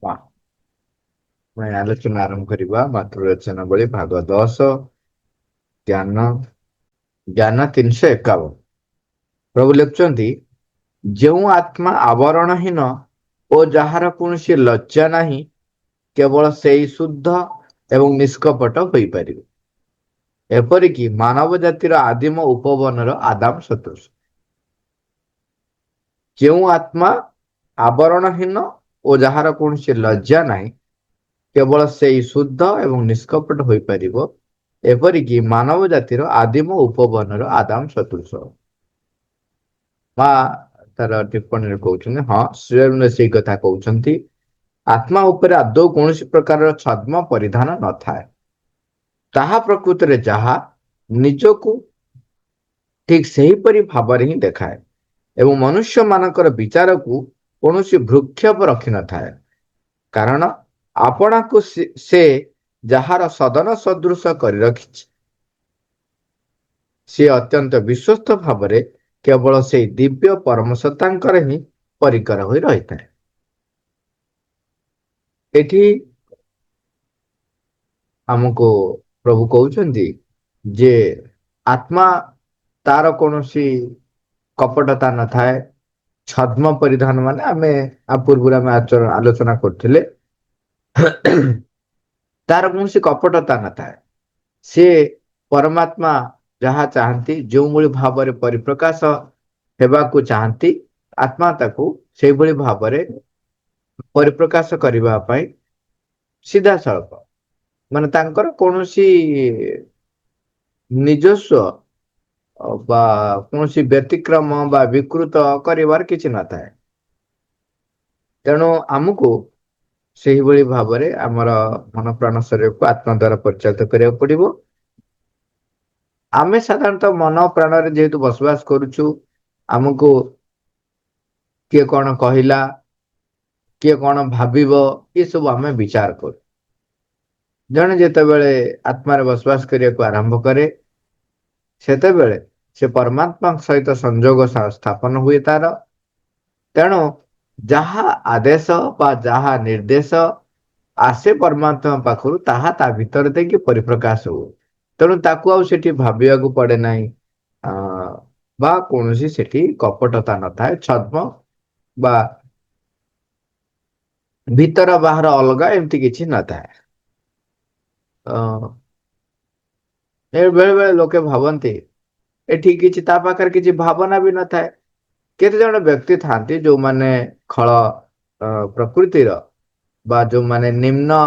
ବା, ଆମେ ଆଲୋଚନା ଆରମ୍ଭ କରିବା ମାତୃ ରଚନା ବଳି ଭାଗ 10 ଜ୍ଞାନ ଜ୍ଞାନ 351। ପ୍ରଭୁ ଲେଖୁଛନ୍ତି, ଯେଉଁ ଆତ୍ମା ଆବରଣହୀନ ଓ ଯାହାର କୌଣସି ଲଜ୍ଜା ନାହିଁ, କେବଳ ସେଇ ଶୁଦ୍ଧ ଏବଂ ନିଷ୍କପଟ ହୋଇପାରିବେ, ଏପରିକି ମାନବ ଜାତିର ଆଦିମ ଉପବନର ଆଦାମ ସଦୃଶ। ଯେଉଁ ଆତ୍ମା ଆବରଣହୀନ ଓ ଯାହାର କୌଣସି ଲଜ୍ଜା ନାହିଁ, କେବଳ ସେଇ ଶୁଦ୍ଧ ଏବଂ ନିଷ୍କପଟ ହୋଇପାରିବ, ଏପରିକି ମାନବ ଜାତିର ଆଦିମ ଉପବନର ଆଦାମ ସଦୃଶ। ମା ତାର ଟିପ୍ପଣୀରେ କହୁଛନ୍ତି, ହଁ ଶ୍ରୀଅରବିନ୍ଦ ସେଇ କଥା କହୁଛନ୍ତି। ଆତ୍ମା ଉପରେ ଆଦୌ କୌଣସି ପ୍ରକାରର ଛଦ୍ମ ପରିଧାନ ନଥାଏ। ତାହା ପ୍ରକୃତରେ ଯାହା ନିଜକୁ ଠିକ ସେହିପରି ଭାବରେ ହିଁ ଦେଖାଏ ଏବଂ ମନୁଷ୍ୟ ମାନଙ୍କର ବିଚାରକୁ କୌଣସି ଭ୍ରୂକ୍ଷେପ ରଖିନଥାଏ, କାରଣ ଆପଣାକୁ ସେ ଯାହାର ସଦନ ସଦୃଶ କରି ରଖିଛି, ସେ ଅତ୍ୟନ୍ତ ବିଶ୍ୱସ୍ତ ଭାବରେ କେବଳ ସେଇ ଦିବ୍ୟ ପରମସତ୍ତାଙ୍କର ହିଁ ପରିକର ହୋଇ ରହିଥାଏ। ଏଠି ଆମକୁ ପ୍ରଭୁ କହୁଛନ୍ତି ଯେ ଆତ୍ମା ତାର କୌଣସି କପଟତା ନଥାଏ। ଛଦ୍ମ ପରିଧାନ ମାନେ ଆମେ ପୂର୍ବରୁ ଆମେ ଆଲୋଚନା କରୁଥିଲେ ତାର କୌଣସି କପଟତା ନଥାଏ। ସେ ପରମାତ୍ମା ଯାହା ଚାହାନ୍ତି, ଯେଉଁଭଳି ଭାବରେ ପରିପ୍ରକାଶ ହେବାକୁ ଚାହାନ୍ତି, ଆତ୍ମା ତାକୁ ସେଇଭଳି ଭାବରେ ପରିପ୍ରକାଶ କରିବା ପାଇଁ ସିଧାସଳଖ, ମାନେ ତାଙ୍କର କୌଣସି ନିଜସ୍ୱ ବା କୌଣସି ବ୍ୟତିକ୍ରମ ବା ବିକୃତ କରିବାର କିଛି ନଥାଏ। ତେଣୁ ଆମକୁ ସେହିଭଳି ଭାବରେ ଆମର ମନ ପ୍ରାଣ ଶରୀରକୁ ଆତ୍ମା ଦ୍ୱାରା ପରିଚାଳିତ କରିବାକୁ ପଡିବ। ଆମେ ସାଧାରଣତଃ ମନ ପ୍ରାଣରେ ଯେହେତୁ ବସବାସ କରୁଛୁ, ଆମକୁ କିଏ କଣ କହିଲା, କିଏ କଣ ଭାବିବ, ଏସବୁ ଆମେ ବିଚାର କରୁ। ଜଣେ ଯେତେବେଳେ ଆତ୍ମାରେ ବସବାସ କରିବାକୁ ଆରମ୍ଭ କରେ, ସେତେବେଳେ ସେ ପରମାତ୍ମାଙ୍କ ସହିତ ସଂଯୋଗ ସ୍ଥାପନ ହୁଏ ତାର। ତେଣୁ ଯାହା ଆଦେଶ ବା ଯାହା ନିର୍ଦ୍ଦେଶ ଆସେ ପରମାତ୍ମା ପାଖରୁ, ତାହା ତା ଭିତରେ ଦେଇକି ପରିପ୍ରକାଶ ହୁଏ। ତେଣୁ ତାକୁ ଆଉ ସେଠି ଭାବିବାକୁ ପଡେ ନାହିଁ, ଅ ବା କୌଣସି ସେଠି କପଟତା ନଥାଏ, ଛଦ୍ମ ବା ଭିତର ବାହାର ଅଲଗା ଏମିତି କିଛି ନଥାଏ। ବେଳେ ବେଳେ ଲୋକେ ଭାବନ୍ତି ଏଠି କିଛି ତା ପାଖରେ କିଛି ଭାବନା ବି ନଥାଏ। କେତେ ଜଣ ବ୍ୟକ୍ତି ଥାନ୍ତି ଯୋଉମାନେ ଖଳ ପ୍ରକୃତିର ବା ଯୋଉମାନେ ନିମ୍ନ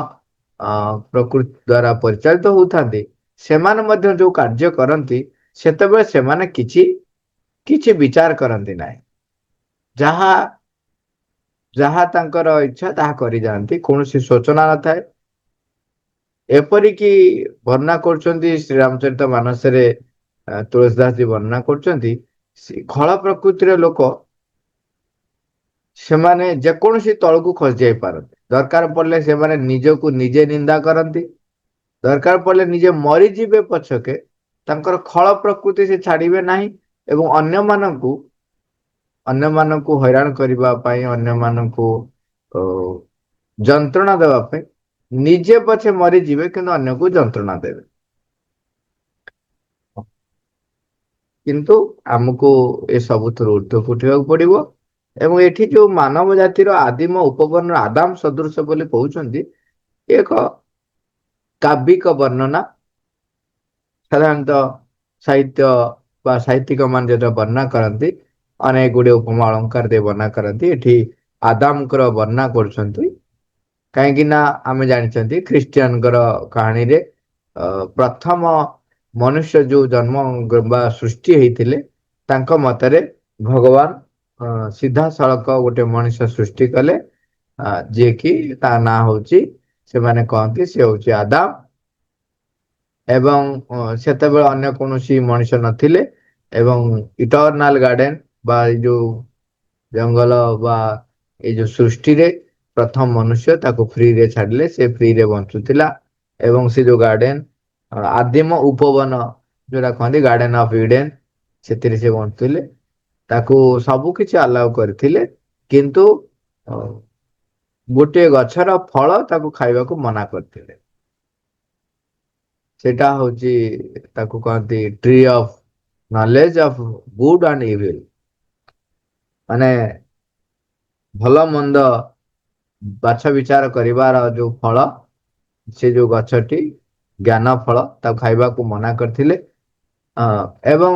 ପ୍ରକୃତି ଦ୍ଵାରା ପରିଚାଳିତ ହଉଥାନ୍ତି, ସେମାନେ ମଧ୍ୟ ଯୋଉ କାର୍ଯ୍ୟ କରନ୍ତି, ସେତେବେଳେ ସେମାନେ କିଛି ବିଚାର କରନ୍ତି ନାହିଁ। ଯାହା ଯାହା ତାଙ୍କର ଇଚ୍ଛା ତାହା କରିଯାଆନ୍ତି, କୌଣସି ଶୋଚନା ନଥାଏ। ଏପରିକି ବର୍ଣ୍ଣନା କରୁଛନ୍ତି ଶ୍ରୀରାମଚରିତ ମାନସରେ, ତୁଳସୀଦାସ ଜୀ ବର୍ଣ୍ଣନା କରୁଛନ୍ତି, ଖଳ ପ୍ରକୃତିର ଲୋକ ସେମାନେ ଯେକୌଣସି ତଳକୁ ଖସି ଯାଇ ପାରନ୍ତି। ଦରକାର ପଡ଼ିଲେ ସେମାନେ ନିଜକୁ ନିଜେ ନିନ୍ଦା କରନ୍ତି। ଦରକାର ପଡ଼ିଲେ ନିଜେ ମରିଯିବେ ପଛକେ, ତାଙ୍କର ଖଳ ପ୍ରକୃତି ସେ ଛାଡିବେ ନାହିଁ ଏବଂ ଅନ୍ୟମାନଙ୍କୁ ହଇରାଣ କରିବା ପାଇଁ, ଅନ୍ୟମାନଙ୍କୁ ଯନ୍ତ୍ରଣା ଦେବା ପାଇଁ ନିଜେ ପଛେ ମରିଯିବେ, କିନ୍ତୁ ଅନ୍ୟକୁ ଯନ୍ତ୍ରଣା ଦେବେ। କିନ୍ତୁ ଆମକୁ ଏ ସବୁଥିରୁ ଉର୍ଦ୍ଧ୍ୱକୁ ଉଠିବାକୁ ପଡିବ। ଏବଂ ଏଠି ଯୋଉ ମାନବ ଜାତିର ଆଦିମ ଉପବନ ଆଦାମ ସଦୃଶ ବୋଲି କହୁଛନ୍ତି, ଏକ କାବ୍ୟିକ ବର୍ଣ୍ଣନା। ସାଧାରଣତଃ ସାହିତ୍ୟ ବା ସାହିତ୍ୟିକ ମାନେ ଯେତେବେଳେ ବର୍ଣ୍ଣନା କରନ୍ତି, ଅନେକ ଗୁଡିଏ ଉପମା ଅଳଙ୍କାର ଦେଇ ବର୍ଣ୍ଣନା କରନ୍ତି। ଏଠି ଆଦାମଙ୍କର ବର୍ଣ୍ଣନା କରୁଛନ୍ତି, କାହିଁକି ନା ଆମେ ଜାଣିଛନ୍ତି ଖ୍ରୀଷ୍ଟିଆନଙ୍କର କାହାଣୀରେ ପ୍ରଥମ ମନୁଷ୍ୟ ଯୋଉ ଜନ୍ମ ବା ସୃଷ୍ଟି ହେଇଥିଲେ, ତାଙ୍କ ମତରେ ଭଗବାନ ସିଧାସଳଖ ଗୋଟେ ମଣିଷ ସୃଷ୍ଟି କଲେ, ଯିଏ କି ତା ନାଁ ହଉଛି, ସେମାନେ କହନ୍ତି ସେ ହଉଛି ଆଦାମ। ଏବଂ ସେତେବେଳେ ଅନ୍ୟ କୌଣସି ମଣିଷ ନଥିଲେ ଏବଂ ଇଟର୍ନାଲ ଗାର୍ଡେନ ବା ଏଇ ଯୋଉ ଜଙ୍ଗଲ ବା ଏଇ ଯୋଉ ସୃଷ୍ଟିରେ ପ୍ରଥମ ମନୁଷ୍ୟ ତାକୁ ଫ୍ରିରେ ଛାଡିଲେ, ସେ ଫ୍ରିରେ ବଞ୍ଚୁଥିଲା। ଏବଂ ସେ ଯୋଉ ଗାର୍ଡେନ ଆଦିମ ଉପବନ ଯୋଉଟା କହନ୍ତି ଗାର୍ଡେନ ଅଫ ଇଡେନ, ସେଥିରେ ସେ ବଞ୍ଚୁଥିଲେ। ତାକୁ ସବୁ କିଛି ଆଲାଉ କରିଥିଲେ, କିନ୍ତୁ ଗୋଟିଏ ଗଛର ଫଳ ତାକୁ ଖାଇବାକୁ ମନା କରିଥିଲେ। ସେଟା ହଉଛି ତାକୁ କହନ୍ତି tree of knowledge of good and evil, ମାନେ ଭଲ ମନ୍ଦ ବାଛ ବିଚାର କରିବାର ଯୋଉ ଫଳ, ସେ ଯୋଉ ଗଛଟି ଜ୍ଞାନ ଫଳ, ତାକୁ ଖାଇବାକୁ ମନା କରିଥିଲେ। ହଁ, ଏବଂ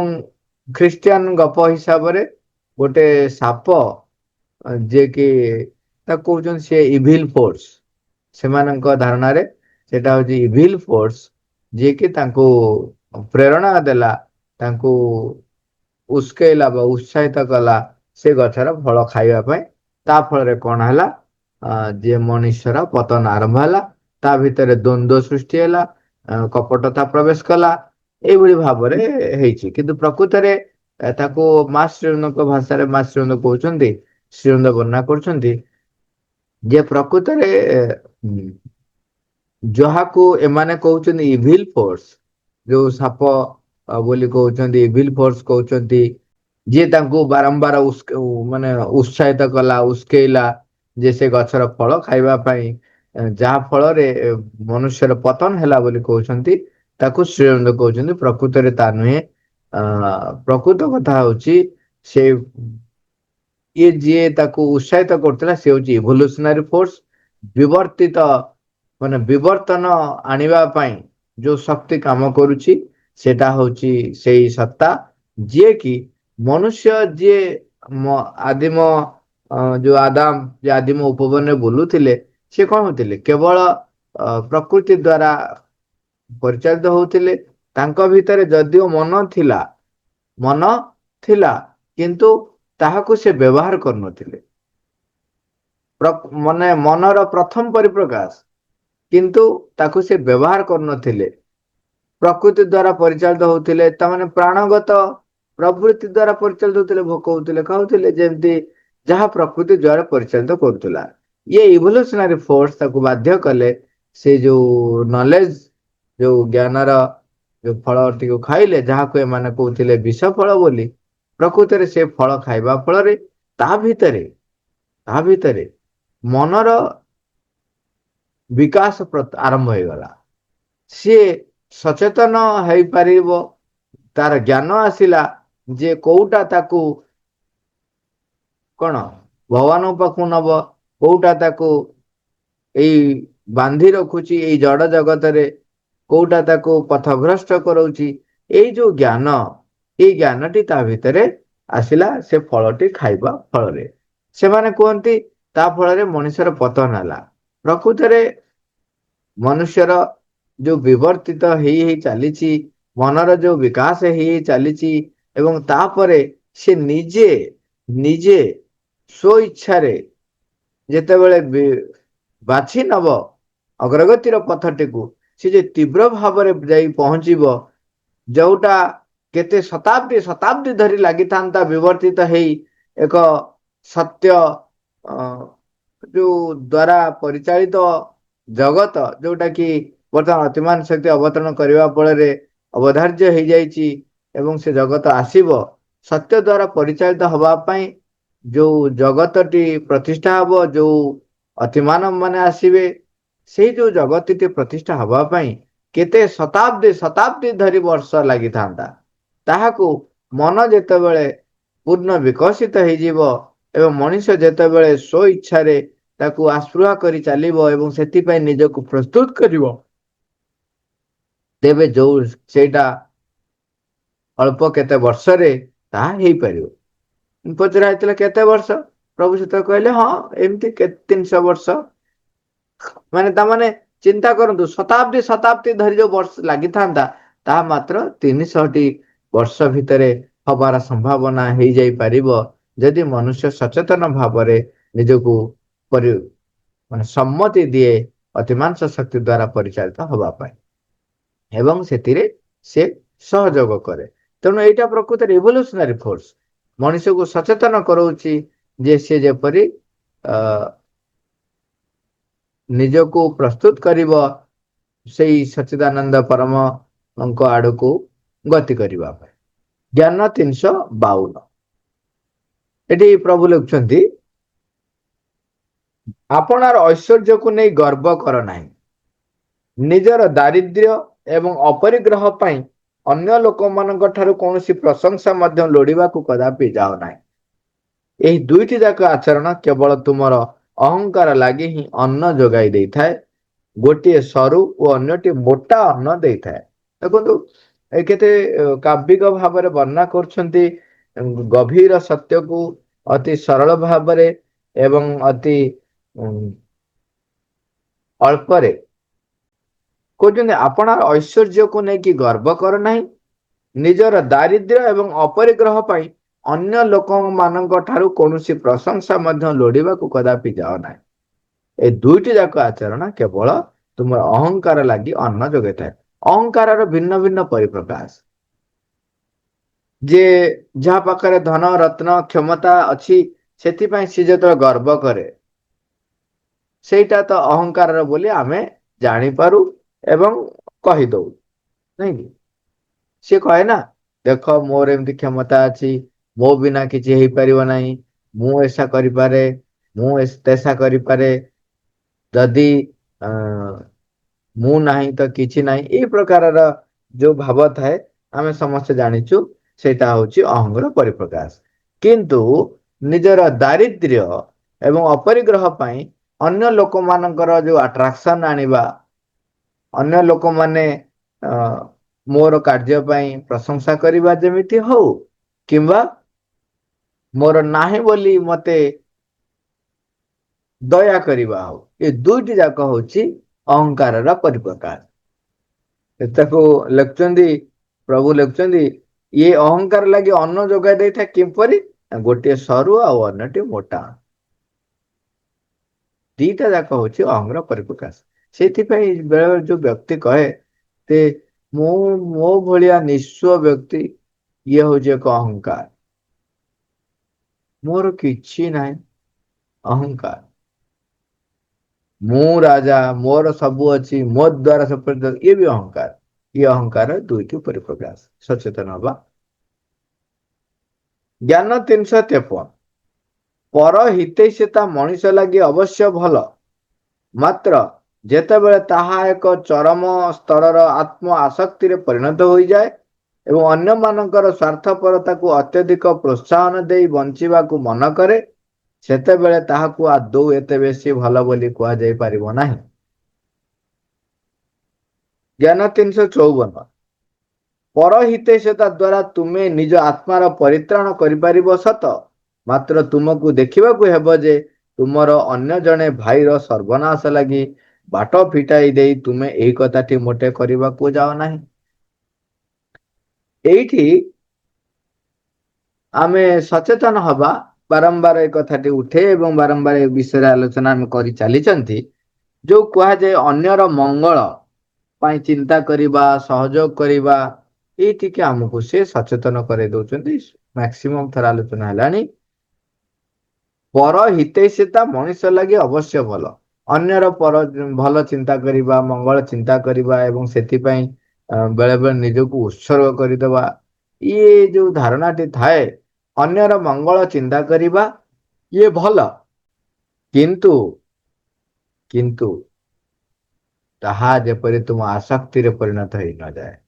ଖ୍ରୀଷ୍ଟିଆନ ଗପ ହିସାବରେ ଗୋଟେ ସାପ, ଯିଏ କି ତାକୁ କହୁଛନ୍ତି ସେ ଇଭିଲ ଫୋର୍ସ, ସେମାନଙ୍କ ଧାରଣାରେ ସେଟା ହଉଛି ଇଭିଲ ଫୋର୍ସ, ଯିଏକି ତାଙ୍କୁ ପ୍ରେରଣା ଦେଲା, ତାଙ୍କୁ ଉସ୍କେଇଲା ବା ଉତ୍ସାହିତ କଲା ସେ ଗଛର ଫଳ ଖାଇବା ପାଇଁ। ତା ଫଳରେ କଣ ହେଲା, ଯିଏ ମନୁଷ୍ୟର ପତନ ଆରମ୍ଭ ହେଲା, ତା ଭିତରେ ଦ୍ୱନ୍ଦ୍ୱ ସୃଷ୍ଟି ହେଲା, କପଟତା ପ୍ରବେଶ କଲା, ଏଇଭଳି ଭାବରେ ହେଇଛି। କିନ୍ତୁ ପ୍ରକୃତରେ ତାକୁ ମା ଶ୍ରୀନଙ୍କ ଭାଷାରେ ମା ଶ୍ରୀନନ୍ଦ କହୁଛନ୍ତି, ଶ୍ରୀନନ୍ଦ ବର୍ଣ୍ଣନା କରୁଛନ୍ତି ଯେ ପ୍ରକୃତରେ ଯାହାକୁ ଏମାନେ କହୁଛନ୍ତି ଇଭିଲ ଫୋର୍ସ, ଯୋଉ ସାପ ବୋଲି କହୁଛନ୍ତି, ଇଭିଲ ଫୋର୍ସ କହୁଛନ୍ତି, ଯିଏ ତାଙ୍କୁ ବାରମ୍ବାର ମାନେ ଉତ୍ସାହିତ କଲା, ଉସ୍କେଇଲା ଯେ ସେ ଗଛର ଫଳ ଖାଇବା ପାଇଁ, ଯାହା ଫଳରେ ମନୁଷ୍ୟର ପତନ ହେଲା ବୋଲି କହୁଛନ୍ତି, ତାକୁ ଶ୍ରୀଅରବିନ୍ଦ କହୁଛନ୍ତି ପ୍ରକୃତରେ ତା ନୁହେଁ। ପ୍ରକୃତ କଥା ହଉଛି ସେ ଇଏ ଯିଏ ତାକୁ ଉତ୍ସାହିତ କରୁଥିଲା ସେ ହଉଛି ଇଭଲ୍ୟୁସନାରୀ ଫୋର୍ସ, ବିବର୍ତ୍ତିତ ମାନେ ବିବର୍ତ୍ତନ ଆଣିବା ପାଇଁ ଯୋଉ ଶକ୍ତି କାମ କରୁଛି, ସେଟା ହଉଛି ସେଇ ସତ୍ତା, ଯିଏ କି ମନୁଷ୍ୟ ଯିଏ ଆଦିମ ଯୋଉ ଆଦାମ, ଯେ ଆଦିମ ଉପବନରେ ବୁଲୁଥିଲେ, ସେ କଣ ହଉଥିଲେ, କେବଳ ପ୍ରକୃତି ଦ୍ଵାରା ପରିଚାଳିତ ହଉଥିଲେ। ତାଙ୍କ ଭିତରେ ଯଦିଓ ମନ ଥିଲା, କିନ୍ତୁ ତାହାକୁ ସେ ବ୍ୟବହାର କରୁନଥିଲେ। ମାନେ ମନର ପ୍ରଥମ ପରିପ୍ରକାଶ, କିନ୍ତୁ ତାକୁ ସେ ବ୍ୟବହାର କରୁନଥିଲେ। ପ୍ରକୃତି ଦ୍ଵାରା ପରିଚାଳିତ ହଉଥିଲେ, ତାମାନେ ପ୍ରାଣଗତ ପ୍ରବୃତ୍ତି ଦ୍ଵାରା ପରିଚାଳିତ ହଉଥିଲେ, ଭୋକ ହଉଥିଲେ, ଖାଉଥିଲେ, ଯେମିତି ଯାହା ପ୍ରକୃତି ଦ୍ଵାରା ପରିଚାଳିତ କରୁଥିଲା। ଇଏ ଇଭଲ୍ୟୁସନାରୀ ଫୋର୍ସ ତାକୁ ବାଧ୍ୟ କଲେ, ସେ ଯୋଉ ନଲେଜ, ଯୋଉ ଜ୍ଞାନର ଯୋଉ ଫଳଟିକୁ ଖାଇଲେ, ଯାହାକୁ ଏମାନେ କହୁଥିଲେ ବିଷ ଫଳ ବୋଲି, ପ୍ରକୃତରେ ସେ ଫଳ ଖାଇବା ଫଳରେ ତା ଭିତରେ ମନର ବିକାଶ ଆରମ୍ଭ ହେଇଗଲା। ସିଏ ସଚେତନ ହେଇପାରିବ, ତାର ଜ୍ଞାନ ଆସିଲା ଯେ କୋଉଟା ତାକୁ କଣ ଭଗବାନଙ୍କ ପାଖକୁ ନବ, କୋଉଟା ତାକୁ ଏଇ ବାନ୍ଧି ରଖୁଛି ଏଇ ଜଡ ଜଗତରେ, କୋଉଟା ତାକୁ ପଥଭ୍ରଷ୍ଟ କରଉଛି, ଏଇ ଯୋଉ ଜ୍ଞାନ, ଏଇ ଜ୍ଞାନଟି ତା ଭିତରେ ଆସିଲା ସେ ଫଳଟି ଖାଇବା ଫଳରେ। ସେମାନେ କୁହନ୍ତି ତା ଫଳରେ ମଣିଷର ପତନ ହେଲା। ପ୍ରକୃତରେ ମନୁଷ୍ୟର ଯୋଉ ବିବର୍ତ୍ତିତ ହେଇ ହେଇ ଚାଲିଛି, ମନର ଯୋଉ ବିକାଶ ହେଇ ହେଇ ଚାଲିଛି, ଏବଂ ତାପରେ ସେ ନିଜେ ନିଜେ ସ୍ୱ ଇଚ୍ଛାରେ ଯେତେବେଳେ ବାଛି ନବ ଅଗ୍ରଗତିର ପଥଟିକୁ, ସେ ଯେ ତୀବ୍ର ଭାବରେ ଯାଇ ପହଞ୍ଚିବ, ଯୋଉଟା କେତେ ଶତାବ୍ଦୀ ଶତାବ୍ଦୀ ଧରି ଲାଗିଥାନ୍ତା ବିବର୍ତ୍ତିତ ହେଇ ଏକ ସତ୍ୟ ଯୋଉ ଦ୍ଵାରା ପରିଚାଳିତ ଜଗତ, ଯୋଉଟା କି ବର୍ତ୍ତମାନ ଅତିମାନ ଶକ୍ତି ଅବତରଣ କରିବା ଫଳରେ ଅବଧାର୍ଯ୍ୟ ହେଇଯାଇଛି, ଏବଂ ସେ ଜଗତ ଆସିବ ସତ୍ୟ ଦ୍ଵାରା ପରିଚାଳିତ ହବା ପାଇଁ। ଯୋଉ ଜଗତଟି ପ୍ରତିଷ୍ଠା ହବ, ଯୋଉ ଅତିମାନବ ମାନେ ଆସିବେ, ସେଇ ଯୋଉ ଜଗତଟି ପ୍ରତିଷ୍ଠା ହବା ପାଇଁ କେତେ ଶତାବ୍ଦୀ ଶତାବ୍ଦୀ ଧରି ବର୍ଷ ଲାଗିଥାନ୍ତା, ତାହାକୁ ମନ ଯେତେବେଳେ ପୂର୍ଣ୍ଣ ବିକଶିତ ହେଇଯିବ, ଏବଂ ମଣିଷ ଯେତେବେଳେ ସ୍ୱ ଇଚ୍ଛାରେ ତାକୁ ଆସ୍ପୃହା କରି ଚାଲିବ ଏବଂ ସେଥିପାଇଁ ନିଜକୁ ପ୍ରସ୍ତୁତ କରିବ, ତେବେ ଯୋଉ ସେଇଟା ଅଳ୍ପ କେତେ ବର୍ଷରେ ତାହା ହେଇପାରିବ। ପଚରା ହେଇଥିଲା କେତେ ବର୍ଷ, ପ୍ରଭୁ ସେତେବେଳେ କହିଲେ ହଁ ଏମିତି 300 ବର୍ଷ। ମାନେ ତାମାନେ ଚିନ୍ତା କରନ୍ତୁ, ଶତାବ୍ଦୀ ଶତାବ୍ଦୀ ଧରି ଯୋଉ ବର୍ଷ ଲାଗିଥାନ୍ତା, ତାହା ମାତ୍ର 300ଟି ବର୍ଷ ଭିତରେ ହବାର ସମ୍ଭାବନା ହେଇଯାଇପାରିବ, ଯଦି ମନୁଷ୍ୟ ସଚେତନ ଭାବରେ ନିଜକୁ ମାନେ ସମ୍ମତି ଦିଏ ଅତିମାଂସ ଶକ୍ତି ଦ୍ଵାରା ପରିଚାଳିତ ହବା ପାଇଁ, ଏବଂ ସେଥିରେ ସେ ସହଯୋଗ କରେ। ତେଣୁ ଏଇଟା ପ୍ରକୃତରେ ରିଭଲ୍ୟୁସନାରୀ ଫୋର୍ସ, ମଣିଷକୁ ସଚେତନ କରଉଛି ଯେ ସେ ଯେପରି ନିଜକୁ ପ୍ରସ୍ତୁତ କରିବ ସେଇ ସଚ୍ଚିଦାନନ୍ଦ ପରମଙ୍କ ଆଡକୁ ଗତି କରିବା ପାଇଁ। ଜ୍ଞାନ 352। ଏଠି ପ୍ରଭୁ ଲେଖୁଛନ୍ତି ଆପଣାର ଐଶ୍ୱର୍ଯ୍ୟକୁ ନେଇ ଗର୍ବ କର ନାହିଁ। ନିଜର ଦାରିଦ୍ର୍ୟ ଏବଂ ଅପରିଗ୍ରହ ପାଇଁ ଅନ୍ୟ ଲୋକମାନଙ୍କ ଠାରୁ କୌଣସି ପ୍ରଶଂସା ମଧ୍ୟ ଲୋଡ଼ିବାକୁ କଦାପି ଯାଅ ନାହିଁ। ଏହି ଦୁଇଟି ଯାକ ଆଚରଣ କେବଳ ତୁମର ଅହଙ୍କାର ଲାଗି ହିଁ ଅନ୍ନ ଯୋଗାଇ ଦେଇଥାଏ। ଗୋଟିଏ ସରୁ ଓ ଅନ୍ୟଟି ମୋଟା ଅନ୍ନ ଦେଇଥାଏ। ଦେଖନ୍ତୁ ଏ କେତେ କାବ୍ୟିକ ଭାବରେ ବର୍ଣ୍ଣନା କରୁଛନ୍ତି ଗଭୀର ସତ୍ୟକୁ ଅତି ସରଳ ଭାବରେ ଏବଂ ଅତି ଅଳ୍ପରେ କହୁଛନ୍ତି। ଆପଣାର ଐଶ୍ୱର୍ଯ୍ୟକୁ ନେଇକି ଗର୍ବ କର ନାହିଁ। ନିଜର ଦାରିଦ୍ର୍ୟ ଏବଂ ଅପରିଗ୍ରହ ପାଇଁ ଅନ୍ୟ ଲୋକମାନଙ୍କ ଠାରୁ କୌଣସି ପ୍ରଶଂସା ମଧ୍ୟ ଲୋଡ଼ିବାକୁ କଦାପି ଯାଅ ନାହିଁ। ଏ ଦୁଇଟି ଯାକ ଆଚରଣ କେବଳ ତୁମର ଅହଙ୍କାର ଲାଗି ଅନ୍ନ ଯୋଗାଇଥାଏ। ଅହଙ୍କାରର ଭିନ୍ନ ଭିନ୍ନ ପରିପ୍ରକାଶ। ଯେ ଯାହା ପାଖରେ ଧନ ରତ୍ନ କ୍ଷମତା ଅଛି ସେଥିପାଇଁ ସେ ଯେତେବେଳେ ଗର୍ବ କରେ ସେଇଟା ତ ଅହଙ୍କାରର ବୋଲି ଆମେ ଜାଣିପାରୁ ଏବଂ କହିଦଉ, ନାଇଁ କି? ସିଏ କହେ ନା, ଦେଖ ମୋର ଏମିତି କ୍ଷମତା ଅଛି, ମୋ ବିନା କିଛି ହେଇପାରିବ ନାହିଁ, ମୁଁ ଏସା କରିପାରେ, ମୁଁ ତେସା କରିପାରେ, ଯଦି ମୁଁ ନାହିଁ ତ କିଛି ନାହିଁ, ଏଇ ପ୍ରକାରର ଯୋଉ ଭାବ ଥାଏ ଆମେ ସମସ୍ତେ ଜାଣିଛୁ ସେଇଟା ହଉଛି ଅହଙ୍ଗର ପରିପ୍ରକାଶ। କିନ୍ତୁ ନିଜର ଦାରିଦ୍ର୍ୟ ଏବଂ ଅପରିଗ୍ରହ ପାଇଁ ଅନ୍ୟ ଲୋକମାନଙ୍କର ଯୋଉ ଆଟ୍ରାକ୍ସନ ଆଣିବା, ଅନ୍ୟ ଲୋକମାନେ ମୋର କାର୍ଯ୍ୟ ପାଇଁ ପ୍ରଶଂସା କରିବା ଯେମିତି ହଉ, କିମ୍ବା ମୋର ନାହିଁ ବୋଲି ମତେ ଦୟା କରିବା ହଉ, ଏ ଦୁଇଟି ଯାକ ହଉଛି ଅହଙ୍କାରର ପରିପ୍ରକାଶ। ତାକୁ ଲେଖୁଛନ୍ତି, ପ୍ରଭୁ ଲେଖୁଛନ୍ତି, ଇଏ ଅହଙ୍କାର ଲାଗି ଅନ୍ନ ଯୋଗାଇ ଦେଇଥାଏ କିପରି? ଗୋଟିଏ ସରୁ ଆଉ ଅନ୍ୟଟି ମୋଟା। ଦିଟା ଯାକ ହଉଛି ଅହଙ୍ଗର ପରିପ୍ରକାଶ। ସେଇଥିପାଇଁ ବେଳେବେଳେ ଯୋଉ ବ୍ୟକ୍ତି କହେ ଯେ ମୁଁ ମୋ ଭଳିଆ ନିଃସ୍ୱ ବ୍ୟକ୍ତି, ଇଏ ହଉଛି ଏକ ଅହଙ୍କାର। ମୋର କିଛି ନାହିଁ, ଅହଙ୍କାର। ମୁଁ ରାଜା, ମୋର ସବୁ ଅଛି, ମୋ ଦ୍ୱାରା ସବୁ, ଇଏ ବି ଅହଙ୍କାର। ଇଏ ଅହଙ୍କାର ଦୁଇଟି ପରିପ୍ରକାଶ। ସଚେତନ ହବା। ଜ୍ଞାନ 353। ପର ହିତୈଷିତା ମଣିଷ ଲାଗି ଅବଶ୍ୟ ଭଲ, ମାତ୍ର ଯେତେବେଳେ ତାହା ଏକ ଚରମ ସ୍ତରର ଆତ୍ମ ଆସକ୍ତିରେ ପରିଣତ ହୋଇଯାଏ ଏବଂ ଅନ୍ୟମାନଙ୍କର ସ୍ୱାର୍ଥପରତାକୁ ଅତ୍ୟଧିକ ପ୍ରୋତ୍ସାହନ ଦେଇ ବଞ୍ଚିବାକୁ ମନ କରେ, ସେତେବେଳେ ତାହାକୁ ଆଦୌ ଏତେ ବେଶୀ ଭଲ ବୋଲି କୁହାଯାଇ ପାରିବ ନାହିଁ। ଜ୍ଞାନ 354। ପରହିତୈଷିତା ଦ୍ୱାରା ତୁମେ ନିଜ ଆତ୍ମାର ପରିତ୍ରାଣ କରିପାରିବ ସତ, ମାତ୍ର ତୁମକୁ ଦେଖିବାକୁ ହେବ ଯେ ତୁମର ଅନ୍ୟ ଜଣେ ଭାଇର ସର୍ବନାଶ ଲାଗି ବାଟ ଫିଟାଇ ଦେଇ ତୁମେ ଏହି କଥାଟି ମୋଟେ କରିବାକୁ ଯାଅ ନାହିଁ। ଏଇଠି ଆମେ ସଚେତନ ହବା। ବାରମ୍ବାର ଏ କଥାଟି ଉଠେ ଏବଂ ବାରମ୍ବାର ଏ ବିଷୟରେ ଆଲୋଚନା ଆମେ କରି ଚାଲିଛନ୍ତି। ଯୋଉ କୁହାଯାଏ ଅନ୍ୟର ମଙ୍ଗଳ ପାଇଁ ଚିନ୍ତା କରିବା, ସହଯୋଗ କରିବା, ଏଇଠିକି ଆମକୁ ସେ ସଚେତନ କରାଇ ଦଉଛନ୍ତି। ମ୍ୟାକ୍ସିମମ୍ ଥର ଆଲୋଚନା ହେଲାଣି। ପର ହିତୈଷିତା ମଣିଷ ଲାଗି ଅବଶ୍ୟ ଭଲ। ଅନ୍ୟର ପର ଭଲ ଚିନ୍ତା କରିବା, ମଙ୍ଗଳ ଚିନ୍ତା କରିବା ଏବଂ ସେଥିପାଇଁ ବେଳେ ବେଳେ ନିଜକୁ ଉତ୍ସର୍ଗ କରିଦେବା, ଇଏ ଯୋଉ ଧାରଣାଟି ଥାଏ ଅନ୍ୟର ମଙ୍ଗଳ ଚିନ୍ତା କରିବା, ଇଏ ଭଲ। କିନ୍ତୁ କିନ୍ତୁ ତାହା ଯେପରି ତୁମ ଆସକ୍ତିରେ ପରିଣତ ହେଇ ନଯାଏ।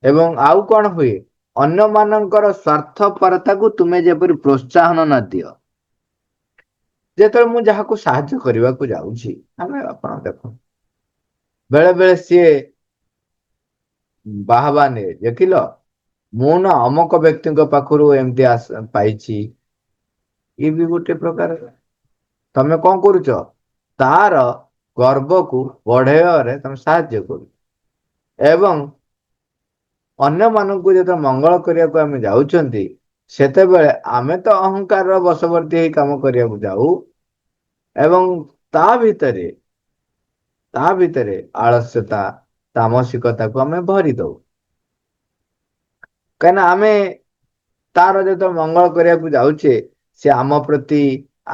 ଏବଂ ଆଉ କଣ ହୁଏ? ଅନ୍ୟମାନଙ୍କର ସ୍ୱାର୍ଥପରତାକୁ ତୁମେ ଯେପରି ପ୍ରୋତ୍ସାହନ ନ ଦିଅ। ଯେତେବେଳେ ମୁଁ ଯାହାକୁ ସାହାଯ୍ୟ କରିବାକୁ ଯାଉଛି, ଆପଣ ଦେଖନ୍ତୁ, ବେଳେ ବେଳେ ସିଏ ବାହାବା ନିଏ, ଦେଖିଲ ମୁଁ ନା ଅମକ ବ୍ୟକ୍ତିଙ୍କ ପାଖରୁ ଏମିତି ପାଇଛି। ଇଏ ବି ଗୋଟେ ପ୍ରକାର। ତମେ କଣ କରୁଛ? ତାର ଗର୍ବକୁ ବଢେଇବାରେ ତମେ ସାହାଯ୍ୟ କରୁଛ। ଏବଂ ଅନ୍ୟମାନଙ୍କୁ ଯେତେବେଳେ ମଙ୍ଗଳ କରିବାକୁ ଆମେ ଯାଉଛନ୍ତି, ସେତେବେଳେ ଆମେ ତ ଅହଙ୍କାରର ବଶବର୍ତ୍ତୀ ହେଇ କାମ କରିବାକୁ ଯାଉ ଏବଂ ତା ଭିତରେ ଆଳସ୍ୟତା, ତାମସିକତାକୁ ଆମେ ଭରି ଦଉ। କାହିଁକିନା ଆମେ ତାର ଯେତେବେଳେ ମଙ୍ଗଳ କରିବାକୁ ଯାଉଛେ, ସେ ଆମ ପ୍ରତି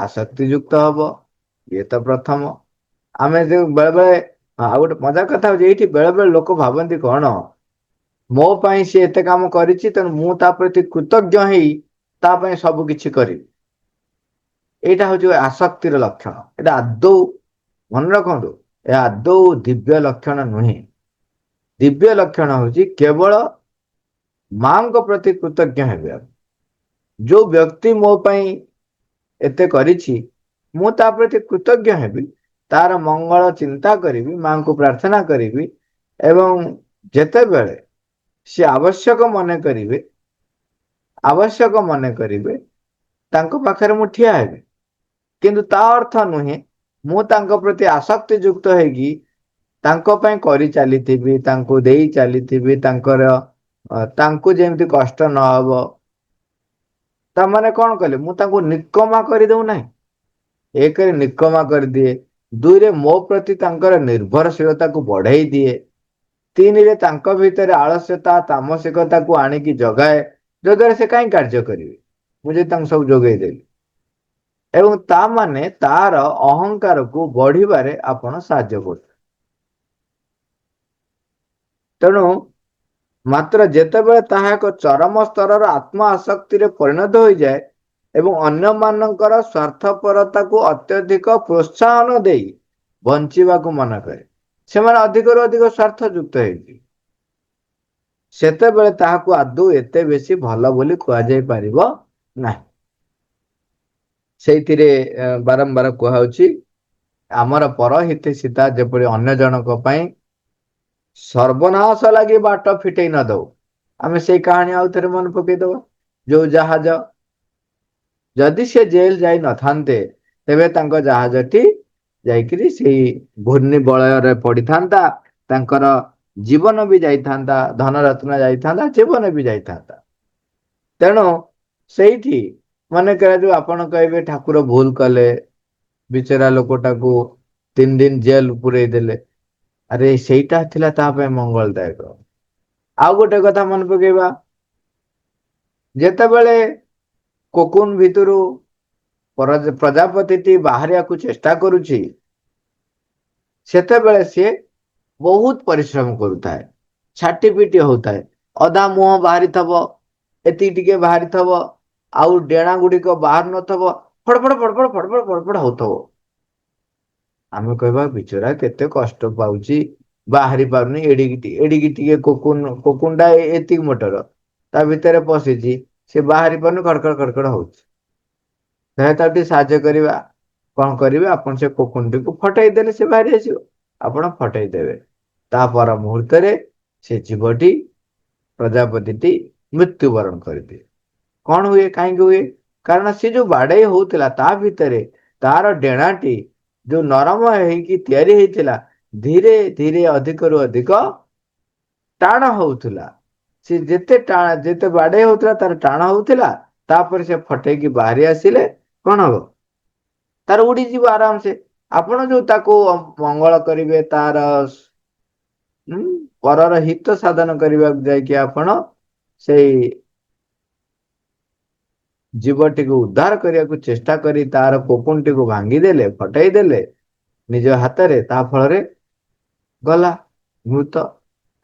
ଆସକ୍ତି ଯୁକ୍ତ ହବ। ଇଏ ତ ପ୍ରଥମ। ଆମେ ଯୋଉ ବେଳେ ବେଳେ ଆଉ ଗୋଟେ ମଜା କଥା ହଉଛି, ଏଇଠି ବେଳେ ବେଳେ ଲୋକ ଭାବନ୍ତି କଣ, ମୋ ପାଇଁ ସେ ଏତେ କାମ କରିଛି, ତେଣୁ ମୁଁ ତା ପ୍ରତି କୃତଜ୍ଞ ହେଇ ତା ପାଇଁ ସବୁ କିଛି କରିବି। ଏଇଟା ହଉଛି ଆସକ୍ତିର ଲକ୍ଷଣ। ଏଇଟା ଆଦୌ ମନେ ରଖନ୍ତୁ, ଏହା ଆଦୌ ଦିବ୍ୟ ଲକ୍ଷଣ ନୁହେଁ। ଦିବ୍ୟ ଲକ୍ଷଣ ହଉଛି କେବଳ ମାଙ୍କ ପ୍ରତି କୃତଜ୍ଞ ହେବେ। ଯୋଉ ବ୍ୟକ୍ତି ମୋ ପାଇଁ ଏତେ କରିଛି, ମୁଁ ତା ପ୍ରତି କୃତଜ୍ଞ ହେବି, ତାର ମଙ୍ଗଳ ଚିନ୍ତା କରିବି, ମାଙ୍କୁ ପ୍ରାର୍ଥନା କରିବି, ଏବଂ ଯେତେବେଳେ ସିଏ ଆବଶ୍ୟକ ମନେ କରିବେ, ତାଙ୍କ ପାଖରେ ମୁଁ ଠିଆ ହେବି। କିନ୍ତୁ ତା ଅର୍ଥ ନୁହେଁ ମୁଁ ତାଙ୍କ ପ୍ରତି ଆସକ୍ତି ଯୁକ୍ତ ହେଇକି ତାଙ୍କ ପାଇଁ କରି ଚାଲିଥିବି, ତାଙ୍କୁ ଦେଇ ଚାଲିଥିବି, ତାଙ୍କୁ ଯେମିତି କଷ୍ଟ ନହବ। ତାମାନେ କଣ କଲେ? ମୁଁ ତାଙ୍କୁ ନିକମା କରିଦଉ ନାହିଁ। ଏକରେ ନିକମା କରିଦିଏ, ଦୁଇରେ ମୋ ପ୍ରତି ତାଙ୍କର ନିର୍ଭରଶୀଳତାକୁ ବଢେଇ ଦିଏ, ତିନିରେ ତାଙ୍କ ଭିତରେ ଆଳସ୍ୟତା ତାମସିକତାକୁ ଆଣିକି ଜଗାଏ। ଯଦ୍ୱାରା ସେ କାହିଁ କାର୍ଯ୍ୟ କରିବେ, ମୁଁ ଯଦି ତାଙ୍କୁ ସବୁ ଯୋଗେଇ ଦେଲି। ଏବଂ ତା ମାନେ ତାର ଅହଙ୍କାରକୁ ବଢିବାରେ ଆପଣ ସାହାଯ୍ୟ କରୁଛନ୍ତି। ତେଣୁ ମାତ୍ର ଯେତେବେଳେ ତାହା ଏକ ଚରମ ସ୍ତରର ଆତ୍ମ ଆସକ୍ତିରେ ପରିଣତ ହୋଇଯାଏ ଏବଂ ଅନ୍ୟମାନଙ୍କର ସ୍ୱାର୍ଥପରତାକୁ ଅତ୍ୟଧିକ ପ୍ରୋତ୍ସାହନ ଦେଇ ବଞ୍ଚିବାକୁ ମନ କରେ, ସେମାନେ ଅଧିକରୁ ଅଧିକ ସ୍ୱାର୍ଥ ଯୁକ୍ତ ହେଇଯିବେ। ସେତେବେଳେ ତାହାକୁ ଆଦୌ ଏତେ ବେଶୀ ଭଲ ବୋଲି କୁହାଯାଇ ପାରିବ ନାହିଁ। ସେଇଥିରେ ବାରମ୍ବାର କୁହାହଉଛି, ଆମର ପରହିତୈଷିତା ଯେପରି ଅନ୍ୟ ଜଣଙ୍କ ପାଇଁ ସର୍ବନାଶ ଲାଗି ବାଟ ଫିଟେଇ ନ ଦଉ। ଆମେ ସେଇ କାହାଣୀ ଆଉ ଥରେ ମନେ ପକେଇଦବା। ଯୋଉ ଜାହାଜ, ଯଦି ସେ ଜେଲ ଯାଇ ନଥାନ୍ତେ, ତେବେ ତାଙ୍କ ଜାହାଜଟି ଯାଇକିରି ସେଇ ଘୂର୍ଣ୍ଣି ବଳୟରେ ପଡିଥାନ୍ତା, ତାଙ୍କର ଜୀବନ ବି ଯାଇଥାନ୍ତା, ଧନରତ୍ନ ଯାଇଥାନ୍ତା, ଜୀବନ ବି ଯାଇଥାନ୍ତା। ତେଣୁ ସେଇଠି ମନେକର ଯୋଉ ଆପଣ କହିବେ ଠାକୁର ଭୁଲ କଲେ, ବିଚରା ଲୋକଟାକୁ 3 ଦିନ ଜେଲ ପୁରେଇ ଦେଲେ, ଆରେ ସେଇଟା ଥିଲା ତା ପାଇଁ ମଙ୍ଗଳଦାୟକ। ଆଉ ଗୋଟେ କଥା ମନେ ପକେଇବା, ଯେତେବେଳେ କୋକୁନ ଭିତରୁ ପ୍ରଜାପତିଟି ବାହାରିବାକୁ ଚେଷ୍ଟା କରୁଛି, ସେତେବେଳେ ସିଏ ବହୁତ ପରିଶ୍ରମ କରୁଥାଏ, ଛାଟି ପିଟି ହଉଥାଏ। ଅଧା ମୁହଁ ବାହାରିଥବ, ଏତିକି ଟିକେ ବାହାରିଥବ, ଆଉ ଡେଣା ଗୁଡିକ ବାହାରୁ ନଥବ, ଫଡଫଡ ଫଡଫଡ ଫଡଫଡ ଫଡଫଡ ହଉଥବ। ଆମେ କହିବା ବିଚରା କେତେ କଷ୍ଟ ପାଉଛି, ବାହାରି ପାରୁନି, ଏଡିକି ଟିକେ କୋକୁନ ଟା ଏତିକି ମୋଟର, ତା ଭିତରେ ପଶିଛି, ସେ ବାହାରି ପାରୁନି, ଖଡଖଡ ଖଡଖଡ ହଉଛି। ତାକୁ ଟିକେ ସାହାଯ୍ୟ କରିବା। କଣ କରିବେ? ଆପଣ ସେ କୋକୁନଟିକୁ ଫଟେଇ ଦେଲେ ସେ ବାହାରି ଆସିବ। ଆପଣ ଫଟେଇ ଦେବେ, ତା ପର ମୁହୂର୍ତ୍ତରେ ସେ ଜୀବଟି, ପ୍ରଜାପତିଟି ମୃତ୍ୟୁବରଣ କରିଦିଏ। କଣ ହୁଏ? କାହିଁକି ହୁଏ? କାରଣ ସେ ଯୋଉ ବାଡେଇ ହଉଥିଲା, ତା ଭିତରେ ତାର ଡେଣାଟି ଯୋଉ ନରମ ହେଇକି ତିଆରି ହେଇଥିଲା, ଧୀରେ ଧୀରେ ଅଧିକରୁ ଅଧିକ ଟାଣ ହଉଥିଲା। ସେ ଯେତେ ବାଡେଇ ହଉଥିଲା, ତାର ଟାଣ ହଉଥିଲା। ତାପରେ ସେ ଫଟେଇକି ବାହାରି ଆସିଲେ କଣ ହବ? ତାର ଉଡିଯିବ ଆରାମସେ। ଆପଣ ଯୋଉ ତାକୁ ମଙ୍ଗଳ କରିବେ, ତାର ପରର ହିତ ସାଧନ କରିବାକୁ ଯାଇକି ଆପଣ ସେଇ ଜୀବଟିକୁ ଉଦ୍ଧାର କରିବାକୁ ଚେଷ୍ଟା କରି ତାର କୋକୁନଟିକୁ ଭାଙ୍ଗିଦେଲେ, ଫଟେଇ ଦେଲେ ନିଜ ହାତରେ, ତା ଫଳରେ ଗଲା ମୃତ।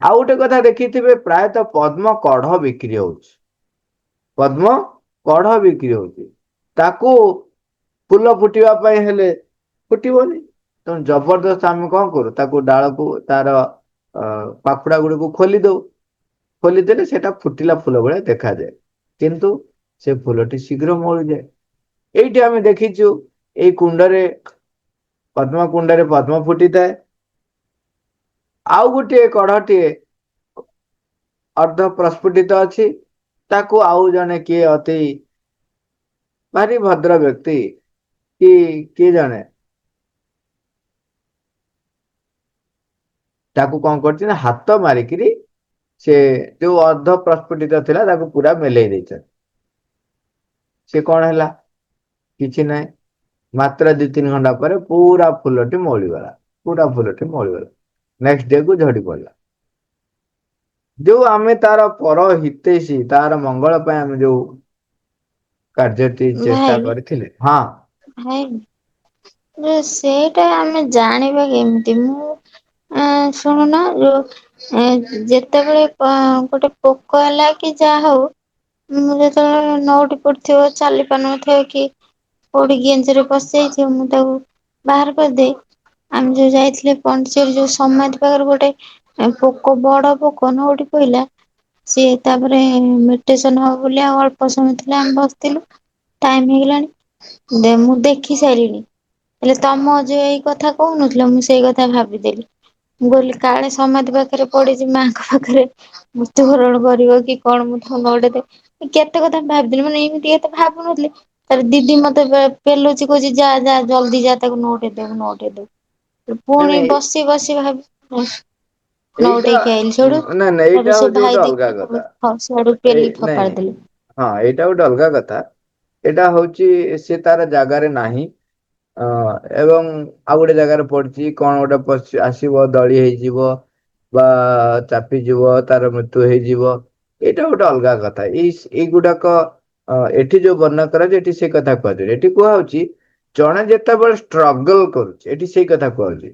ଆଉ ଗୋଟେ କଥା ଦେଖିଥିବେ, ପ୍ରାୟତଃ ପଦ୍ମ କଢ ବିକ୍ରି ହଉଛି। ପଦ୍ମ କଢ ବିକ୍ରି ହଉଛି, ତାକୁ ଫୁଲ ଫୁଟିବା ପାଇଁ ହେଲେ ଫୁଟିବନି। ତେଣୁ ଜବରଦସ୍ତ ଆମେ କଣ କରୁ? ତାକୁ ଡାଳକୁ, ତାର ପାଖୁଡା ଗୁଡିକୁ ଖୋଲି ଦଉ। ଖୋଲିଦେଲେ ସେଇଟା ଫୁଟିଲା ଫୁଲ ଭଳିଆ ଦେଖାଯାଏ, କିନ୍ତୁ ସେ ଫୁଲଟି ଶୀଘ୍ର ମଉଳିଯାଏ। ଏଇଠି ଆମେ ଦେଖିଛୁ, ଏଇ କୁଣ୍ଡରେ, ପଦ୍ମ କୁଣ୍ଡରେ ପଦ୍ମ ଫୁଟିଥାଏ। ଆଉ ଗୋଟିଏ କଢଟିଏ ଅର୍ଦ୍ଧ ପ୍ରସ୍ଫୁଟିତ ଅଛି, ତାକୁ ଆଉ ଜଣେ କିଏ ଅତି ଭାରି ଭଦ୍ର ବ୍ୟକ୍ତି, କି କିଏ ଜଣେ ତାକୁ କଣ କରୁଛି ନା, ହାତ ମାରିକିରି ସେ ଯୋଉ ଅର୍ଦ୍ଧ ପ୍ରସ୍ଫୁଟିତ ଥିଲା, ତାକୁ ପୁରା ମେଲେଇ ଦେଇଛନ୍ତି। ସେ କଣ ହେଲା? କିଛି ନାହିଁ। ମାତ୍ର 2-3 ଘଣ୍ଟା ପରେ ପୁରା ଫୁଲଟି ମଉଳିଗଲା। ପୁରା ଫୁଲଟି ମଉଳିଗଲା। ନେକ୍ସଟ ଡେ କୁ ଝଡି ପଡିଲା। ଯୋଉ ଆମେ ତାର ପର ହିତୈଷୀ, ତାର ମଙ୍ଗଳ ପାଇଁ ଆମେ ଯୋଉ କାର୍ଯ୍ୟଟି ଚେଷ୍ଟା ଭାଇ କରିଥିଲେ, ହଁ। ଭାଇ, ସେଇଟା ଆମେ ଜାଣିବା କେମିତି? ଶୁଣୁନ, ଯେତେବେଳେ ଗୋଟେ ପୋକ ହେଲା କି ଯାହା ହଉ, ଯେତେବେଳେ ନଉଟି ପଡିଥିବ, ଚାଲି ପାରୁନଥିବ କି କୋଉଠି ଗେଞ୍ଜରେ ପଶି ଯାଇଥିବ ମୁଁ ତାକୁ ବାହାର କରିଦିଏ। ଆମେ ଯୋଉ ଯାଇଥିଲେ ପଣ୍ଡିଚେରୀ ଯୋଉ ସମାଧି ପାଖରେ ଗୋଟେ ପୋକ ବଡ ପୋକ ନଉଟି ପଇଲା। ସିଏ ତାପରେ ମେଡିଟେସନ ହବ ବୋଲି ଆଉ ଅଳ୍ପ ସମୟ ଥିଲା ଆମେ ବସିଥିଲୁ। ଟାଇମ ହେଇଗଲାଣି ମୁଁ ଦେଖି ସାରିଲିଣି। ହେଲେ ତମ ଯେ ଏଇ କଥା କହୁନଥିଲ ମୁଁ ସେଇ କଥା ଭାବିଦେଲି। ମୁଁ କହିଲି କାଳେ ସମାଧି ପାଖରେ ପଡିଛି ମାଙ୍କ ପାଖରେ ମୃତ୍ୟୁବରଣ କରିବ କି କଣ ମୁଁ ତାକୁ ନଉଟେଇ ଦେବି କେତେ କଥା ଭାବିଦେଲି ମାନେ ଏମିତି ଏତେ ଭାବୁନଥିଲି। ତାରେ ଦିଦି ମତେ ପେଲୁଛି କହୁଛି ଯା ଯା ଜଲ୍ଦି ଯା ତାକୁ ନଉଟେଇ ଦବୁ ନଉଟେଇ ଦବୁ। ନାଇଁ ପୁଣି ନାଇଁ ବସି ବସି ଭାବି ଏଇଟା ନଉଟେଇକି ଆଇଲି ସେଠୁ ନାଇଁ ନାଇଁ ଏଇଟା ସେଠୁ ସେ ହଉଛି ଗୋଟେ ଭାଇ ଅଲଗା କଥା। ଦେଖିକି ସେଠୁ ଏଇ ପେଲି ନାଇଁ ଫୋପାଡି ଦେଲେ। ହଁ ଏଇଟା ଗୋଟେ ଅଲଗା କଥା। ଏଇଟା ହଉଛି ସେ ତାର ଜାଗାରେ ନାହିଁ। ଏବଂ ଆଉ ଗୋଟେ ଜାଗାରେ ପଡିଛି କଣ ଗୋଟେ ଆସିବ ଦଳି ହେଇଯିବ। ବା ଚାପିଯିବ ତାର ମୃତ୍ୟୁ ହେଇଯିବ। ଏଇଟା ଗୋଟେ ଅଲଗା କଥା ଏଇଗୁଡାକ ଏଠି ଯୋଉ ବର୍ଣ୍ଣନା କରାଯାଉଛି ଏଠି ସେଇ କଥା କୁହାଯାଉଛି ଏଠି କୁହାଯାଉଛି ଜଣେ ଯେତେବେଳେ ଷ୍ଟ୍ରଗଲ କରୁଛି ଏଠି ସେଇ କଥା କୁହାଯାଉଛି।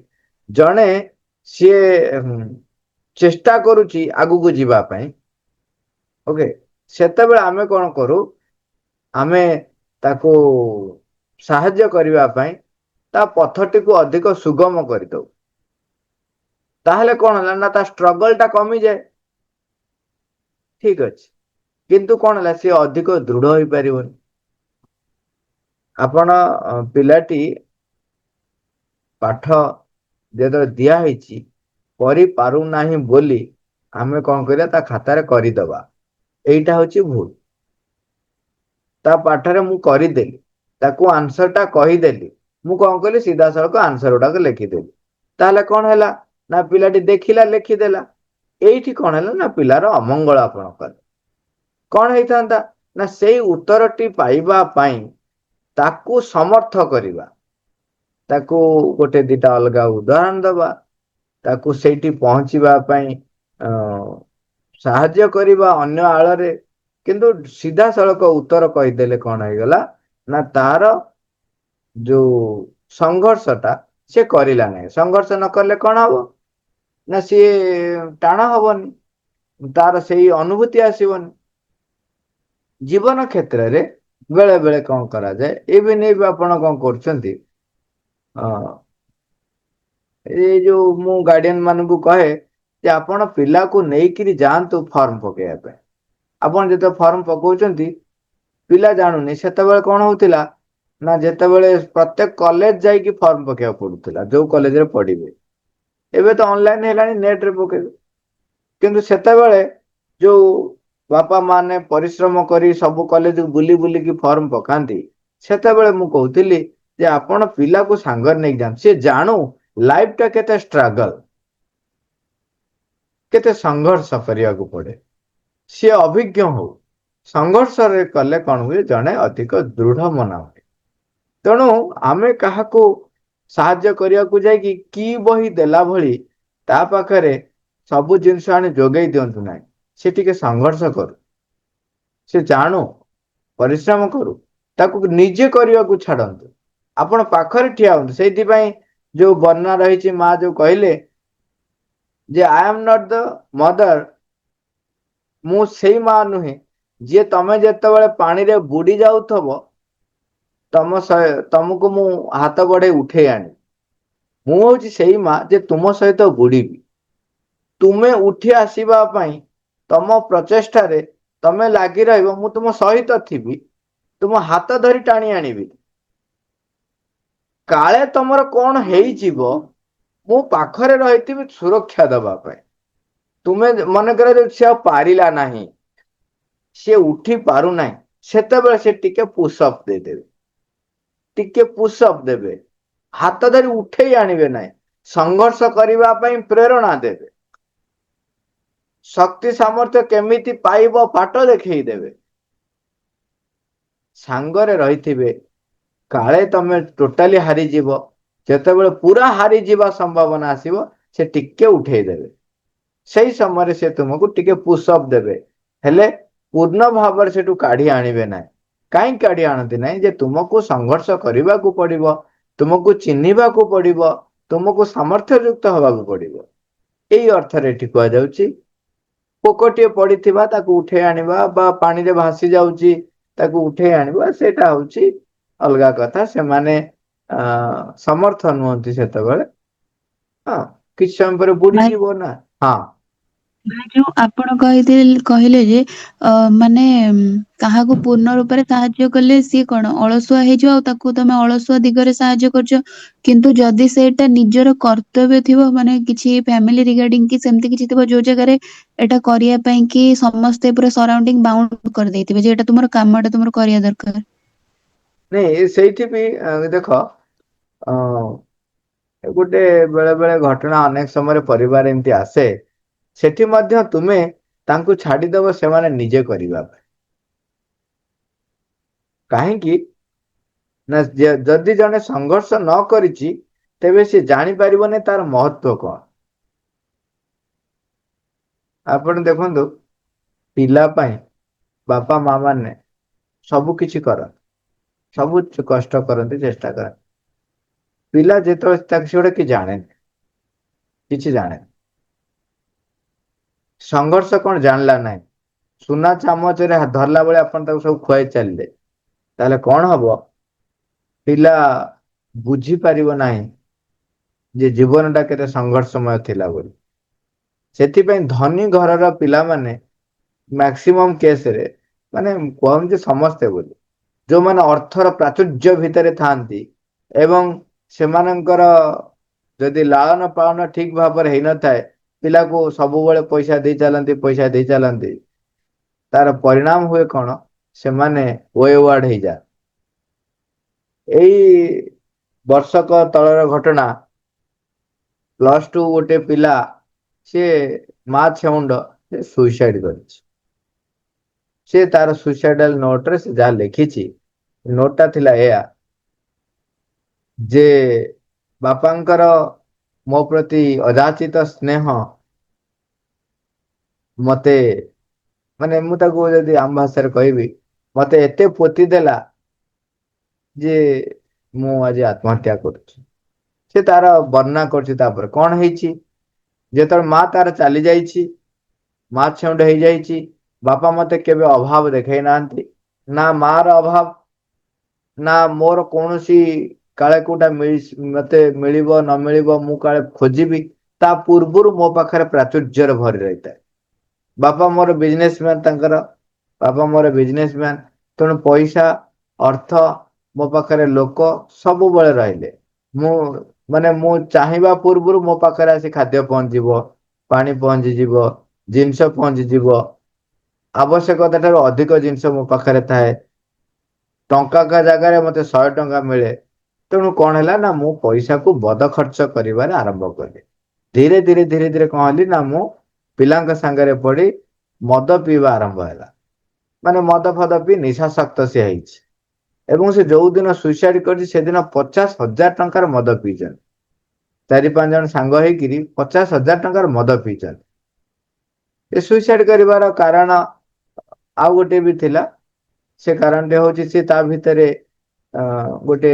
ଜଣେ ସିଏ ଚେଷ୍ଟା କରୁଛି ଆଗକୁ ଯିବା ପାଇଁ ଓକେ ସେତେବେଳେ ଆମେ କଣ କରୁ ଆମେ ତାକୁ ସାହାଯ୍ୟ କରିବା ପାଇଁ ତା ପଥଟିକୁ ଅଧିକ ସୁଗମ କରିଦଉ। ତାହେଲେ କଣ ହେଲା ନା ତା ଷ୍ଟ୍ରଗଲ ଟା କମିଯାଏ। ଠିକ ଅଛି କିନ୍ତୁ କଣ ହେଲା ସିଏ ଅଧିକ ଦୃଢ ହେଇପାରିବନି। ଆପଣ ପିଲାଟି ପାଠ ଯେତେବେଳେ ଦିଆ ହେଇଛି କରିପାରୁନାହିଁ ବୋଲି ଆମେ କଣ କରିବା ତା ଖାତାରେ କରିଦବା ଏଇଟା ହଉଛି ଭୁଲ। ତା ପାଠରେ ମୁଁ କରିଦେଲି ତାକୁ ଆନ୍ସର ଟା କହିଦେଲି ମୁଁ କଣ କଲିି ସିଧାସଳଖ ଆନ୍ସର ଗୁଡାକ ଲେଖିଦେଲି। ତାହେଲେ କଣ ହେଲା ନା ପିଲାଟି ଦେଖିଲା ଲେଖିଦେଲା। ଏଇଠି କଣ ହେଲା ନା ପିଲାର ଅମଙ୍ଗଳ ଆପଣ କଲେ। କଣ ହେଇଥାନ୍ତା ନା ସେଇ ଉତ୍ତରଟି ପାଇବା ପାଇଁ ତାକୁ ସମର୍ଥ କରିବା। ତାକୁ ଗୋଟେ ଦିଟା ଅଲଗା ଉଦାହରଣ ଦବା। ତାକୁ ସେଇଠି ପହଞ୍ଚିବା ପାଇଁ ଅ ସାହାଯ୍ୟ କରିବା ଅନ୍ୟ ଆଳରେ କିନ୍ତୁ ସିଧାସଳଖ ଉତ୍ତର କହିଦେଲେ କଣ ହେଇଗଲା ନା ତାର ଯୋଉ ସଂଘର୍ଷ ଟା ସେ କରିଲା ନାହିଁ ସଂଘର୍ଷ ନ କଲେ କଣ ହବ ନା ସିଏ ଟାଣ ହବନି। ତାର ସେଇ ଅନୁଭୂତି ଆସିବନି। ଜୀବନ କ୍ଷେତ୍ରରେ ବେଳେ ବେଳେ କଣ କରାଯାଏ ଏ ବି ନେଇ ଆପଣ କଣ କରୁଛନ୍ତି ହଁ ଏଇ ଯୋଉ ମୁଁ ଗାର୍ଡିଆନ ମାନଙ୍କୁ କହେ ଯେ ଆପଣ ପିଲାକୁ ନେଇକିରି ଯାଆନ୍ତୁ ଫର୍ମ ପକେଇବା ପାଇଁ ଆପଣ ଯେତେବେଳେ ଫର୍ମ ପକଉଛନ୍ତି ପିଲା ଜାଣୁନି ସେତେବେଳେ କଣ ହଉଥିଲା ନା ଯେତେବେଳେ ପ୍ରତ୍ୟେକ କଲେଜ ଯାଇକି ଫର୍ମ ପକେଇବାକୁ ପଡୁଥିଲା ଯୋଉ କଲେଜରେ ପଢିବେ ଏବେ ତ ଅନଲାଇନ ହେଲାଣି ନେଟ ରେ ପକେଇବେ କିନ୍ତୁ ସେତେବେଳେ ଯୋଉ ବାପା ମାନେ ପରିଶ୍ରମ କରି ସବୁ କଲେଜକୁ ବୁଲି ବୁଲିକି ଫର୍ମ ପକାନ୍ତି ସେତେବେଳେ ମୁଁ କହୁଥିଲି ଯେ ଆପଣ ପିଲାକୁ ସାଙ୍ଗରେ ନେଇକ ଯାଆନ୍ତୁ ସେ ଜାଣୁ ଲାଇଫ ଟା କେତେ ଷ୍ଟ୍ରଗଲ କେତେ ସଂଘର୍ଷ କରିବାକୁ ପଡେ ସିଏ ଅଭିଜ୍ଞ ହଉ ସଂଘର୍ଷରେ କଲେ କଣ ହୁଏ ଜଣେ ଅଧିକ ଦୃଢ ମନ ହୁଏ ତେଣୁ ଆମେ କାହାକୁ ସାହାଯ୍ୟ କରିବାକୁ ଯାଇକି କି ବହି ଦେଲା ଭଳି ତା ପାଖରେ ସବୁ ଜିନିଷ ଆଣି ଯୋଗେଇ ଦିଅନ୍ତୁ ନାହିଁ ସେ ଟିକେ ସଂଘର୍ଷ କରୁ ସେ ଜାଣୁ ପରିଶ୍ରମ କରୁ ତାକୁ ନିଜେ କରିବାକୁ ଛାଡନ୍ତୁ ଆପଣ ପାଖରେ ଠିଆ ହୁଅନ୍ତୁ ସେଇଥିପାଇଁ ଯୋଉ ବର୍ଣ୍ଣନା ରହିଛି ମା ଯୋଉ କହିଲେ ଯେ ଆଇ ଏମ୍ ନଟ୍ ଦ ମଦର ମୁଁ ସେଇ ମା ନୁହେଁ ଯିଏ ତମେ ଯେତେବେଳେ ପାଣିରେ ବୁଡି ଯାଉଥବ ତମକୁ ମୁଁ ହାତ ବଢେଇ ଉଠେଇ ଆଣି ମୁଁ ହଉଛି ସେଇ ମା ଯେ ତୁମ ସହିତ ବୁଡିବି ତୁମେ ଉଠି ଆସିବା ପାଇଁ ତମ ପ୍ରଚେଷ୍ଟାରେ ତମେ ଲାଗି ରହିବ ମୁଁ ତୁମ ସହିତ ଥିବି ତୁମ ହାତ ଧରି ଟାଣି ଆଣିବି କାଳେ ତମର କଣ ହେଇଯିବ ମୁଁ ପାଖରେ ରହିଥିବି ସୁରକ୍ଷା ଦବା ପାଇଁ ତୁମେ ମନେକର ଯଦି ସେ ଆଉ ପାରିଲା ନାହିଁ ସିଏ ଉଠି ପାରୁନାହିଁ ସେତେବେଳେ ସେ ଟିକେ ପୁଷଅପ୍ ଦେଇଦେବେ ଟିକେ ପୁଷଅପ୍ ଦେବେ ହାତ ଧରି ଉଠେଇ ଆଣିବେ ନାହିଁ ସଂଘର୍ଷ କରିବା ପାଇଁ ପ୍ରେରଣା ଦେବେ ଶକ୍ତି ସାମର୍ଥ୍ୟ କେମିତି ପାଇବ ବାଟ ଦେଖେଇଦେବେ ସାଙ୍ଗରେ ରହିଥିବେ କାଳେ ତମେ ଟୋଟାଲି ହାରିଯିବ ଯେତେବେଳେ ପୁରା ହାରିଯିବା ସମ୍ଭାବନା ଆସିବ ସେ ଟିକେ ଉଠେଇଦେବେ ସେଇ ସମୟରେ ସେ ତୁମକୁ ଟିକେ ପୁଷଅପ୍ ଦେବେ ହେଲେ ପୂର୍ଣ୍ଣ ଭାବରେ ସେଠୁ କାଢି ଆଣିବେ ନାହିଁ କାହିଁକି କାଢି ଆଣନ୍ତି ନାହିଁ ଯେ ତୁମକୁ ସଂଘର୍ଷ କରିବାକୁ ପଡିବ ତୁମକୁ ଚିହ୍ନିବାକୁ ପଡିବ ତୁମକୁ ସାମର୍ଥ୍ୟ ଯୁକ୍ତ ହବାକୁ ପଡିବ ଏଇ ଅର୍ଥରେ ଏଠି କୁହାଯାଉଛି ପୋକଟିଏ ପଡିଥିବା ତାକୁ ଉଠେଇ ଆଣିବା ବା ପାଣିରେ ଭାସି ଯାଉଛି ତାକୁ ଉଠେଇ ଆଣିବା ସେଇଟା ହଉଛି ଅଲଗା କଥା, ସେମାନେ ସମର୍ଥ ନୁହନ୍ତି ସେତେବେଳେ। ହଁ, କିଛି ସମୟ ପରେ ଭାଇ ବୁଡିଯିବ ନା। ହଁ, ଭାଇ ଯୋଉ ଆପଣ କହିଲେ ଯେ ମାନେ କାହାକୁ ପୂର୍ଣ୍ଣ ରୂପରେ ସାହାଯ୍ୟ କଲେ ସିଏ କଣ ଅଳସୁଆ ହେଇଯିବ ଆଉ ତାକୁ ତମେ ଅଳସୁଆ ଦିଗରେ ସାହାଯ୍ୟ କରୁଛ। କିନ୍ତୁ ଯଦି ସେଇଟା ନିଜର କର୍ତ୍ତବ୍ୟ ଥିବ, ମାନେ କିଛି ଫ୍ୟାମିଲି ରିଗାର୍ଡିଂ କି ସେମିତି କିଛି ଥିବ ଯୋଉ ଜାଗାରେ ଏଟା କରିବା ପାଇଁ କି ସମସ୍ତେ ପୁରା ସରାଉଣ୍ଡିଂ ବାଉଣ୍ଡ କରିଦେଇଥିବେ ଯେ ଏଟା ତୁମର କାମଟା ତୁମର କରିବା ଦରକାର। ନାଇଁ ସେଇଠି ବି ଦେଖ, ଅ ଗୋଟେ ବେଳେ ବେଳେ ଘଟଣା ଅନେକ ସମୟରେ ପରିବାର ଏମିତି ଆସେ, ସେଠି ମଧ୍ୟ ତୁମେ ତାଙ୍କୁ ଛାଡିଦବ ସେମାନେ ନିଜେ କରିବା ପାଇଁ। କାହିଁକି ନା ଯଦି ଜଣେ ସଂଘର୍ଷ ନ କରିଛି, ତେବେ ସେ ଜାଣିପାରିବନି ତାର ମହତ୍ଵ କଣ। ଆପଣ ଦେଖନ୍ତୁ, ପିଲା ପାଇଁ ବାପା ମା ମାନେ ସବୁ କିଛି କରନ୍ତି, ସବୁ କଷ୍ଟ କରନ୍ତି, ଚେଷ୍ଟା କରନ୍ତି। ପିଲା ଯେତେବେଳେ ତାକୁ ସେ ଗୁଟା କିଛି ଜାଣେନି, କିଛି ଜାଣେନି। ସଂଘର୍ଷ କଣ ଜାଣିଲା ନାହିଁ। ସୁନା ଚାମଚରେ ଧରିଲା ବେଳେ ଆପଣ ତାକୁ ସବୁ ଖୁଆଇ ଚାଲିଲେ, ତାହେଲେ କଣ ହବ? ପିଲା ବୁଝିପାରିବ ନାହିଁ ଯେ ଜୀବନ ଟା କେତେ ସଂଘର୍ଷମୟ ଥିଲା ବୋଲି। ସେଥିପାଇଁ ଧନୀ ଘରର ପିଲାମାନେ ମାକ୍ସିମମ୍ କେସରେ, ମାନେ କୁହନ୍ତି ସମସ୍ତେ ବୋଲି, ଯୋଉମାନେ ଅର୍ଥର ପ୍ରାଚୁର୍ଯ୍ୟ ଭିତରେ ଥାଆନ୍ତି ଏବଂ ସେମାନଙ୍କର ଯଦି ଲାଳନ ପାଳନ ଠିକ ଭାବରେ ହେଇନଥାଏ, ପିଲାକୁ ସବୁବେଳେ ପଇସା ଦେଇ ଚାଲନ୍ତି, ପଇସା ଦେଇ ଚାଲନ୍ତି, ତାର ପରିଣାମ ହୁଏ କଣ? ସେମାନେ ୱେୱାର୍ଡ ହେଇଯାନ୍ତି। ଏଇ ବର୍ଷକ ତଳର ଘଟଣା, +2 ଗୋଟେ ପିଲା, ସିଏ ମା ଛେଉଣ୍ଡ, ସେ ସୁଇସାଇଡ କରିଛି। ସେ ତାର ସୁଇସାଇଡାଲ ନୋଟରେ ସେ ଯାହା ଲେଖିଛି, ନୋଟ ଟା ଥିଲା ଏଇଆ, ଯେ ବାପାଙ୍କର ମୋ ପ୍ରତି ଅଯାଚିତ ସ୍ନେହ ମତେ, ମାନେ ମୁଁ ତାକୁ ଯଦି ଆମ ଭାଷାରେ କହିବି, ମତେ ଏତେ ପୋତି ଦେଲା ଯେ ମୁଁ ଆଜି ଆତ୍ମହତ୍ୟା କରୁଛି। ସେ ତାର ବର୍ଣ୍ଣନା କରୁଛି ତାପରେ କଣ ହେଇଛି। ଯେତେବେଳେ ମା ତାର ଚାଲି ଯାଇଛି, ମା ଛେଉଣ୍ଡ ହେଇଯାଇଛି, ବାପା ମତେ କେବେ ଅଭାବ ଦେଖେଇ ନାହାନ୍ତି। ନା ମା ର ଅଭାବ, ନା ମୋର କୌଣସି କାଳେ କୋଉଟା ମତେ ମିଳିବ ନ ମିଳିବ ମୁଁ କାଳେ ଖୋଜିବି, ତା ପୂର୍ବରୁ ମୋ ପାଖରେ ପ୍ରାଚୁର୍ଯ୍ୟରେ ଭରି ରହିଥାଏ। ବାପା ମୋର ବିଜନେସ ମ୍ୟାନ, ତାଙ୍କର ବାପା ମୋର ବିଜନେସ ମ୍ୟାନ, ତେଣୁ ପଇସା ଅର୍ଥ ମୋ ପାଖରେ, ଲୋକ ସବୁବେଳେ ରହିଲେ। ମୁଁ ମାନେ ମୁଁ ଚାହିଁବା ପୂର୍ବରୁ ମୋ ପାଖରେ ଆସି ଖାଦ୍ୟ ପହଞ୍ଚିବ, ପାଣି ପହଞ୍ଚିଯିବ, ଜିନିଷ ପହଞ୍ଚିଯିବ, ଆବଶ୍ୟକତା ଠାରୁ ଅଧିକ ଜିନିଷ ମୋ ପାଖରେ ଥାଏ। ଟଙ୍କାକା ଜାଗାରେ ମତେ 100 ଟଙ୍କା ମିଳେ। ତେଣୁ କଣ ହେଲା ନା, ମୁଁ ପଇସାକୁ ବଦ ଖର୍ଚ୍ଚ କରିବାରେ ଆରମ୍ଭ କଲି। ଧୀରେ ଧୀରେ ଧୀରେ ଧୀରେ କଣ ହେଲି ନା, ମୁଁ ପିଲାଙ୍କ ସାଙ୍ଗରେ ପଡି ମଦ ପିଇବା ଆରମ୍ଭ ହେଲା। ମାନେ ମଦ ଫଦ ପିଇ ନିଶାସକ୍ତ ସେ ହେଇଛି। ଏବଂ ସେ ଯୋଉ ଦିନ ସୁଇସାଇଡ କରିଛି, ସେଦିନ 50,000 ଟଙ୍କାର ମଦ ପିଇଛନ୍ତି। 4-5 ଜଣ ସାଙ୍ଗ ହେଇକିରି 50,000 ଟଙ୍କାର ମଦ ପିଇଛନ୍ତି। ଏ ସୁଇସାଇଡ କରିବାର କାରଣ ଆଉ ଗୋଟେ ବି ଥିଲା। ସେ କାରଣଟି ହଉଛି, ସେ ତା ଭିତରେ ଅ ଗୋଟେ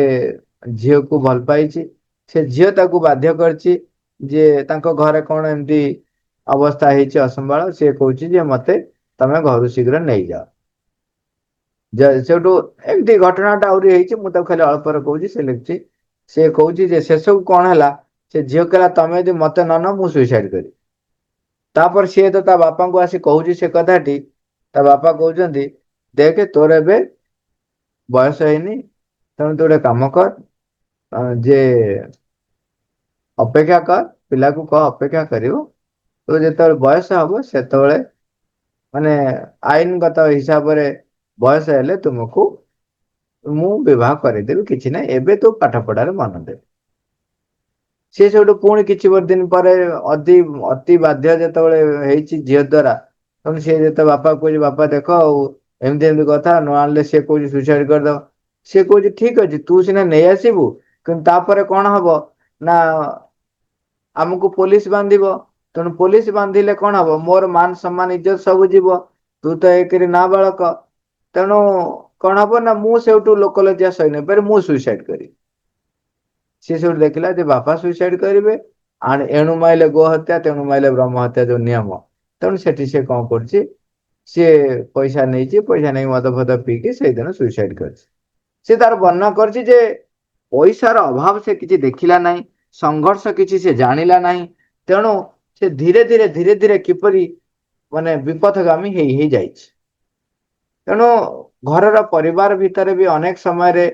ଝିଅକୁ ଭଲ ପାଇଛି। ସେ ଝିଅ ତାକୁ ବାଧ୍ୟ କରିଛି, ଯେ ତାଙ୍କ ଘରେ କଣ ଏମିତି ଅବସ୍ଥା ହେଇଛି ଅସମ୍ଭାଳ, ସିଏ କହୁଛି ଯେ ମତେ ତମେ ଘରୁ ଶୀଘ୍ର ନେଇଯାଅ। ସେଠୁ ଏମିତି ଘଟଣାଟା ଆହୁରି ହେଇଛି, ମୁଁ ତାକୁ ଖାଲି ଅଳ୍ପରେ କହୁଛି, ସେ ଲେଖିଛି। ସେ କହୁଛି ଯେ ଶେଷକୁ କଣ ହେଲା, ସେ ଝିଅ କହିଲା ତମେ ଯଦି ମତେ ନ ନବ, ମୁଁ ସୁଇସାଇଡ କରିବି। ତାପରେ ସିଏ ତ ତା ବାପାଙ୍କୁ ଆସି କହୁଛି ସେ କଥାଟି, ତା ବାପା କହୁଛନ୍ତି ଦେଖେ ତୋର ଏବେ ବୟସ ହେଇନି, ତେଣୁ ତୁ ଗୋଟେ କାମ କର, ଯେ ଅପେକ୍ଷା କର, ପିଲାକୁ କହ ଅପେକ୍ଷା କରିବ, ତ ଯେତେବେଳେ ବୟସ ହବ ସେତେବେଳେ ମାନେ ଆଇନଗତ ହିସାବରେ ବୟସ ହେଲେ ତୁମକୁ ମୁଁ ବିବାହ କରିଦେବି, କିଛି ନାହିଁ, ଏବେ ତୁ ପାଠ ପଢାରେ ମନ ଦେ। ସେ ସେଇଠୁ ପୁଣି କିଛି ଦିନ ପରେ ଅତି ବାଧ୍ୟ ଯେତେବେଳେ ହେଇଛି ଝିଅ ଦ୍ୱାରା, ତେଣୁ ସିଏ ଯେତେ ବାପା କହୁଛି, ବାପା ଦେଖ ଆଉ ଏମିତି ଏମିତି କଥା, ନ ଆଣିଲେ ସିଏ କହୁଛି ସୁଇସାଇଡ କରିଦବ। ସେ କହୁଛି ଠିକ ଅଛି, ତୁ ସିନା ନେଇ ଆସିବୁ, କିନ୍ତୁ ତାପରେ କଣ ହବ ନା ଆମକୁ ପୋଲିସ ବାନ୍ଧିବ, ତେଣୁ ପୋଲିସ ବାନ୍ଧିଲେ କଣ ହବ, ମୋର ମାନ ସମ୍ମାନ ଇଜ୍ଜତ ସବୁ ଯିବ। ତୁ ତ ଏକରେ ନାବାଳକ, ତେଣୁ କଣ ହବ ନା, ମୁଁ ସେଇଠୁ ଲୋକଲଜ୍ଜା ସହି ନ ପାରି ମୁଁ ସୁଇସାଇଡ କରିବି। ସିଏ ସେଇଠୁ ଦେଖିଲା ଯେ ବାପା ସୁଇସାଇଡ କରିବେ, ଏଣୁ ମାଇଲେ ଗୋ ହତ୍ୟା, ତେଣୁ ମାଇଲେ ବ୍ରହ୍ମ ହତ୍ୟା ଯୋଉ ନିୟମ, ତେଣୁ ସେଠି ସେ କଣ କରୁଛି, ସିଏ ପଇସା ନେଇଛି, ପଇସା ନେଇକି ମଦ ଫଦ ପିଇକି ସେଇଦିନ ସୁଇସାଇଡ କରିଛି। ସେ ତାର ବର୍ଣ୍ଣନା କରିଛି ଯେ ପଇସାର ଅଭାବ ସେ କିଛି ଦେଖିଲା ନାହିଁ, ସଂଘର୍ଷ କିଛି ସେ ଜାଣିଲା ନାହିଁ। ତେଣୁ ସେ ଧୀରେ ଧୀରେ ଧୀରେ ଧୀରେ କିପରି ମାନେ ବିପଥଗାମୀ ହେଇ ହେଇ ଯାଇଛି। ତେଣୁ ଘରର ପରିବାର ଭିତରେ ବି ଅନେକ ସମୟରେ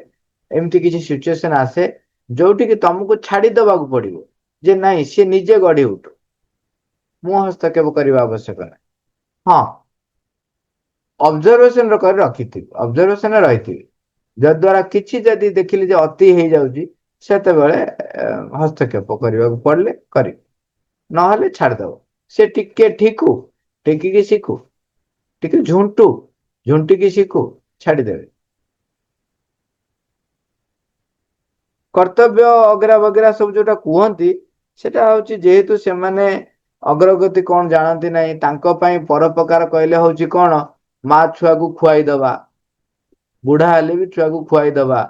ଏମିତି କିଛି ସିଚୁଏସନ ଆସେ ଯୋଉଠିକି ତମକୁ ଛାଡିଦବାକୁ ପଡିବ ଯେ ନାଇଁ ସେ ନିଜେ ଗଢି ଉଠୁ, ମୁଁ ହସ୍ତକ୍ଷେପ କରିବା ଆବଶ୍ୟକ ନାହିଁ। ହଁ, ଅବଜରଭେସନ କରି ରଖିଥିବି, ଅବଜରଭେସନ ରହିଥିବି, ଯଦ୍ଵାରା କିଛି ଯଦି ଦେଖିଲି ଯେ ଅତି ହେଇଯାଉଛି ସେତେବେଳେ ହସ୍ତକ୍ଷେପ କରିବାକୁ ପଡିଲେ କରିବି, ନହେଲେ ଛାଡିଦବ। ସେ ଟିକେ ଠିକୁ, ଟିକିକି ଶିଖୁ, ଟିକେ ଝୁଣ୍ଟିକି ଶିଖୁ, ଛାଡିଦେବେ। କର୍ତ୍ତବ୍ୟ ଅଗେରା ବଗେରା ସବୁ ଯୋଉଟା କୁହନ୍ତି ସେଟା ହଉଛି ଯେହେତୁ ସେମାନେ ଅଗ୍ରଗତି କଣ ଜାଣନ୍ତି ନାହିଁ, ତାଙ୍କ ପାଇଁ ପରୋପକାର କହିଲେ ହଉଛି କଣ, ମା ଛୁଆକୁ ଖୁଆଇଦବା, ବୁଢା ହେଲେ ବି ଛୁଆକୁ ଖୁଆଇଦବା।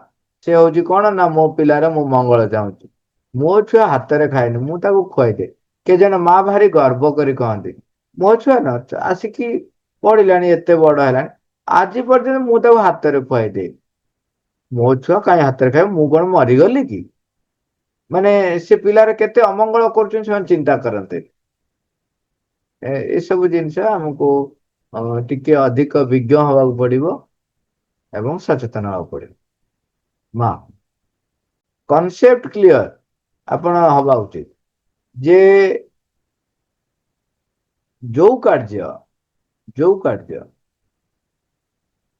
ସେ ହଉଛି କଣ ନା ମୋ ପିଲାର ମୁଁ ମଙ୍ଗଳ ଚାହୁଁଛି, ମୋ ଛୁଆ ହାତରେ ଖାଏନି ମୁଁ ତାକୁ ଖୁଆଇଦିଏ। କେ ଜଣେ ମା ଭାରି ଗର୍ବ କରି କହନ୍ତି ମୋ ଛୁଆ ନ ଆସିକି ପଢିଲାଣି, ଏତେ ବଡ ହେଲାଣି, ଆଜି ପର୍ଯ୍ୟନ୍ତ ମୁଁ ତାକୁ ହାତରେ ଖୁଆଇଦିଏ। ମୋ ଛୁଆ କାହିଁ ହାତରେ ଖାଇବ, ମୁଁ କଣ ମରିଗଲି କି? ମାନେ ସେ ପିଲାର କେତେ ଅମଙ୍ଗଳ କରୁଛନ୍ତି ସେମାନେ ଚିନ୍ତା କରନ୍ତି। ଏସବୁ ଜିନିଷ ଆମକୁ ଟିକେ ଅଧିକ ବିଜ୍ଞ ହବାକୁ ପଡିବ ଏବଂ ସଚେତନ ହବାକୁ ପଡିବ। ମା କନସେପ୍ଟ କ୍ଲିଅର ଆପଣ ହବା ଉଚିତ ଯେ ଯୋଉ କାର୍ଯ୍ୟ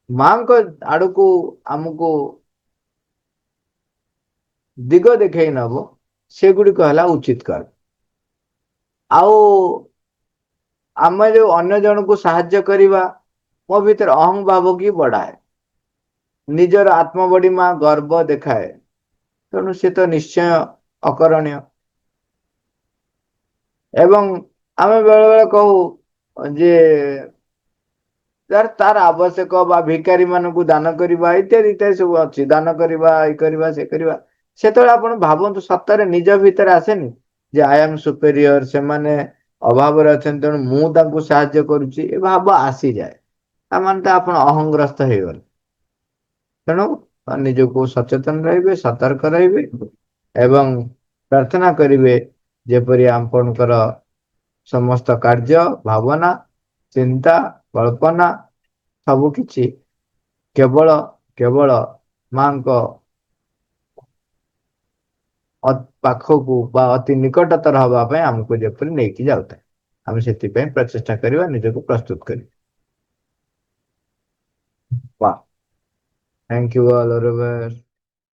ମାଙ୍କ ଆଡକୁ ଆମକୁ ଦିଗ ଦେଖେଇ ନବ ସେଗୁଡିକ ହେଲା ଉଚିତ କାର୍ଯ୍ୟ। ଆଉ ଆମେ ଯୋଉ ଅନ୍ୟ ଜଣଙ୍କୁ ସାହାଯ୍ୟ କରିବା ମୋ ଭିତରେ ଅହଂ ଭାବ କି ବଢାଏ, ନିଜର ଆତ୍ମବଡିମା ଗର୍ବ ଦେଖାଏ, ତେଣୁ ସେ ତ ନିଶ୍ଚୟ ଅକରଣୀୟ। ଏବଂ ଆମେ ବେଳେ ବେଳେ କହୁ ଯେ ତାର ଆବଶ୍ୟକ ବା ଭିକାରୀ ମାନଙ୍କୁ ଦାନ କରିବା ଇତ୍ୟାଦି ଇତ୍ୟାଦି ସବୁ ଅଛି, ଦାନ କରିବା, ଏଇ କରିବା, ସେ କରିବା। ସେତେବେଳେ ଆପଣ ଭାବନ୍ତୁ ସତରେ ନିଜ ଭିତରେ ଆସେନି ଯେ ଆଇ ଏମ୍ ସୁପେରିୟର, ସେମାନେ ଅଭାବରେ ଅଛନ୍ତି ତେଣୁ ମୁଁ ତାଙ୍କୁ ସାହାଯ୍ୟ କରୁଛି, ଏ ଭାବ ଆସିଯାଏ। ତାମାନେ ତ ଆପଣ ଅହଂଗ୍ରସ୍ତ ହେଇଗଲେ। ତେଣୁ ନିଜକୁ ସଚେତନ ରହିବେ, ସତର୍କ ରହିବେ ଏବଂ ପ୍ରାର୍ଥନା କରିବେ ଯେପରି ଆପଣଙ୍କର ସମସ୍ତ କାର୍ଯ୍ୟ, ଭାବନା, ଚିନ୍ତା, କଳ୍ପନା ସବୁ କିଛି କେବଳ କେବଳ ମାଙ୍କ ପାଖକୁ ବା ଅତି ନିକଟତର ହବା ପାଇଁ ଆମକୁ ଯେପରି ନେଇକି ଯାଉଥାଏ, ଆମେ ସେଥିପାଇଁ ପ୍ରଚେଷ୍ଟା କରିବା, ନିଜକୁ ପ୍ରସ୍ତୁତ କରିବା। Wow, thank you all.